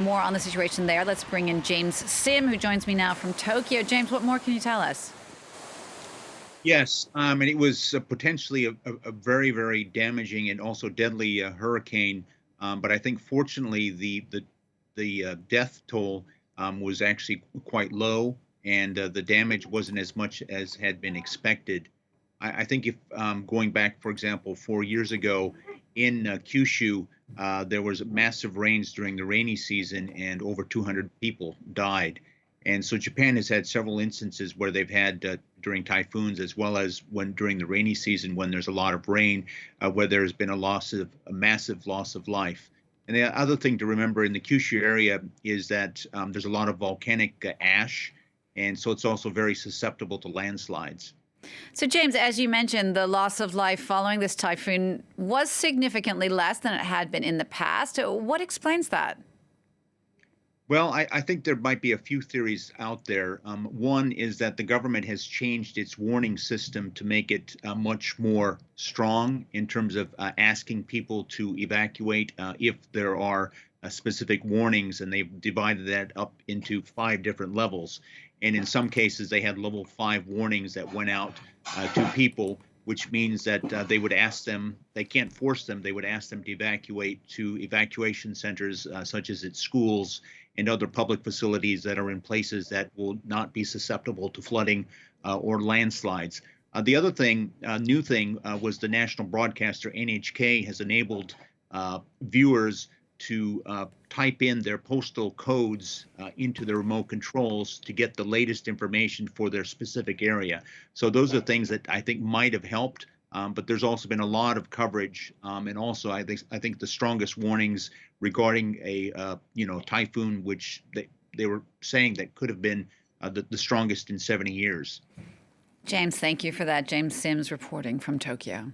more on the situation there. Let's bring in James Sim, who joins me now from Tokyo. James, what more can you tell us? Yes, and it was potentially a very, very damaging and also deadly hurricane. But I think fortunately the death toll was actually quite low, and the damage wasn't as much as had been expected. I think if going back, for example, 4 years ago in Kyushu, there was massive rains during the rainy season, and over 200 people died. And so Japan has had several instances where they've had during typhoons, as well as when during the rainy season, when there's a lot of rain, where there's been a massive loss of life. And the other thing to remember in the Kyushu area is that there's a lot of volcanic ash, and so it's also very susceptible to landslides. So, James, as you mentioned, the loss of life following this typhoon was significantly less than it had been in the past. What explains that? Well, I think there might be a few theories out there. One is that the government has changed its warning system to make it much more strong in terms of asking people to evacuate if there are specific warnings, and they've divided that up into 5 different levels. And in some cases, they had level 5 warnings that went out to people, which means that they would ask them, they can't force them, they would ask them to evacuate to evacuation centers such as at schools and other public facilities that are in places that will not be susceptible to flooding or landslides. The other thing, new thing, was the national broadcaster NHK has enabled viewers to type in their postal codes into the remote controls to get the latest information for their specific area. So those are things that I think might have helped. But there's also been a lot of coverage, and also I think the strongest warnings regarding a typhoon, which they were saying that could have been the strongest in 70 years. James, thank you for that. James Sims reporting from Tokyo.